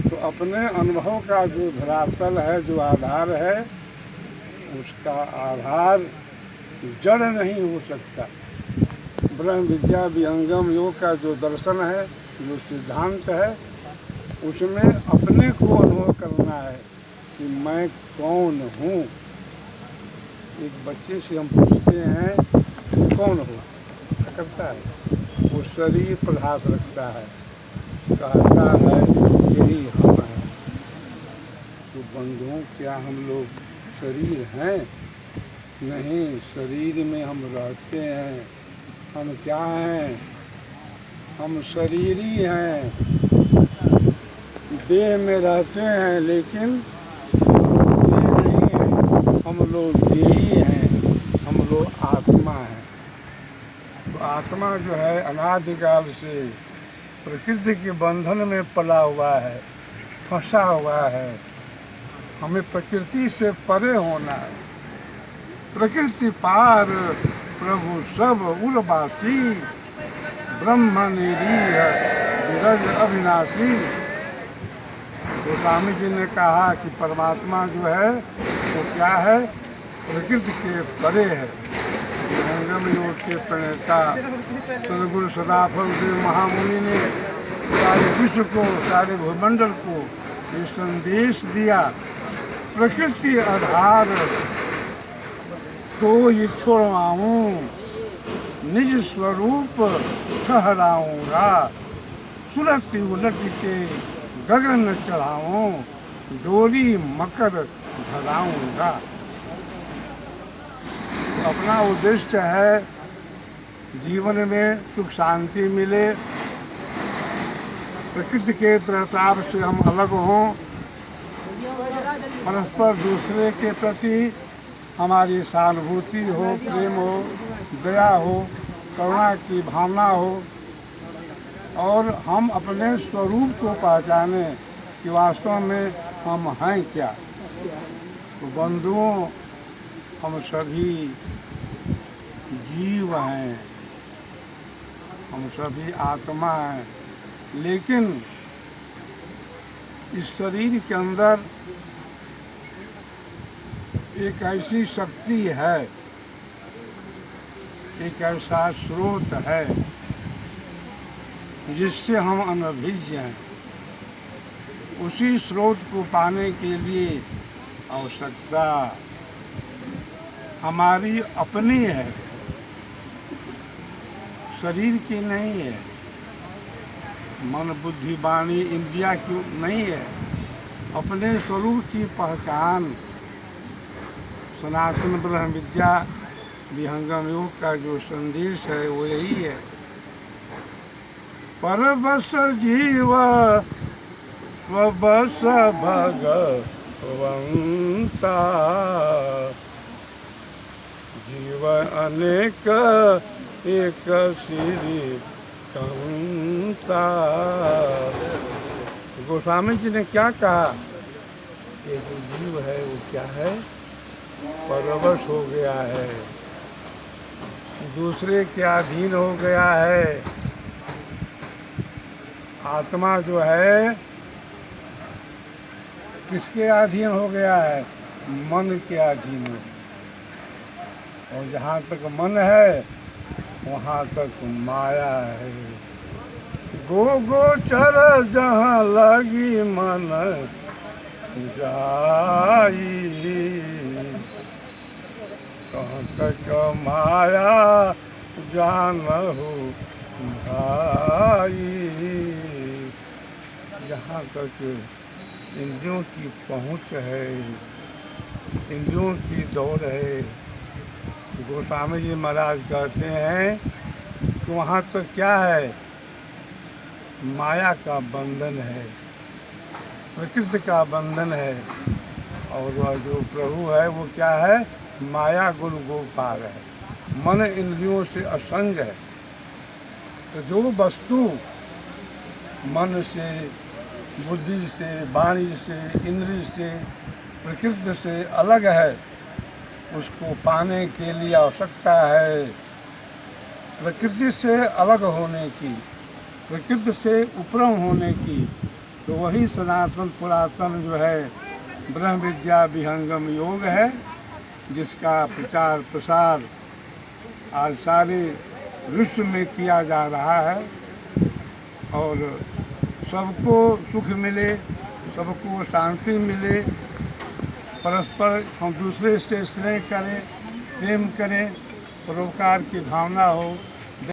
तो अपने अनुभव का जो धरातल है, जो आधार है, उसका आधार जड़ नहीं हो सकता। ब्रह्म विद्या विहंगम योग का जो दर्शन है, जो सिद्धांत है, उसमें अपने को अनुभव करना है कि मैं कौन हूँ। एक बच्चे से हम पूछते हैं कि कौन हो, क्या करता है? वो शरीर प्रभास रखता है, कहता है यही हम हैं। तो बंधुओं, क्या हम लोग शरीर हैं? नहीं, शरीर में हम रहते हैं। हम क्या हैं? हम शरीरी हैं, देह में रहते हैं, लेकिन देह नहीं है। हम लोग देही हैं, हम लोग आत्मा हैं। तो आत्मा जो है अनादिकाल से प्रकृति के बंधन में पला हुआ है, फंसा हुआ है। हमें प्रकृति से परे होना है। प्रकृति पार प्रभु सब उर्वासी, ब्रह्म निरीह विरज अविनाशी। गोस्वामी जी ने कहा कि परमात्मा जो है वो क्या है? प्रकृति के परे है। विहंगम योग के प्रणेता सदगुरु सदाफल देव महामुनि ने सारे विश्व को, सारे भूमंडल को ये संदेश दिया, प्रकृति आधार तो ये छोड़वाऊं, निज स्वरूप ठहराऊंगा। सुरति उलट के गगन चढ़ाऊं, डोरी मकर धराऊंगा। अपना उद्देश्य है जीवन में सुख शांति मिले, प्रकृति के प्रताप से हम अलग हों, परस्पर दूसरे के प्रति हमारी सहानुभूति हो, प्रेम हो, दया हो, करुणा की भावना हो, और हम अपने स्वरूप को पहचाने कि वास्तव में हम हैं क्या। तो बंधुओं, हम सभी जीव हैं, हम सभी आत्मा हैं, लेकिन इस शरीर के अंदर एक ऐसी शक्ति है, एक ऐसा स्रोत है जिससे हम अनभिज्ञ हैं। उसी स्रोत को पाने के लिए आवश्यकता हमारी अपनी है, शरीर की नहीं है। मन बुद्धि वाणी इंद्रिया की नहीं है। अपने स्वरूप की पहचान सनातन ब्रह्म विद्या विहंगम योग का जो संदेश है वो यही है। परबस जीव स्वबस भगवंता, जीव अनेक एक श्री कंता। गोस्वामी जी ने क्या कहा? ये जो जीव है वो क्या है? परवश हो गया है, दूसरे के अधीन हो गया है। आत्मा जो है किसके अधीन हो गया है? मन के अधीन हो। और जहाँ तक मन है वहाँ तक माया है। गो गोचर जहाँ लगी मन जाई, कहाँ तक माया जानहु भाई। जहाँ तक इंद्रियों की पहुँच है, इंद्रियों की दौड़ है, गोस्वामी जी महाराज कहते हैं कि वहाँ तो क्या है? माया का बंधन है, प्रकृति का बंधन है। और वह जो प्रभु है वो क्या है? माया गुण गोपाल है, मन इंद्रियों से असंग है। तो जो वस्तु मन से, बुद्धि से, वाणी से, इंद्रिय से, प्रकृति से अलग है, उसको पाने के लिए आवश्यकता है प्रकृति से अलग होने की, प्रकृति से उपरम होने की, तो वही सनातन पुरातन जो है ब्रह्म विद्या विहंगम योग है, जिसका प्रचार प्रसार आज सारे विश्व में किया जा रहा है और सबको सुख मिले, सबको शांति मिले, परस्पर हम दूसरे से स्नेह करें, प्रेम करें, परोपकार की भावना हो,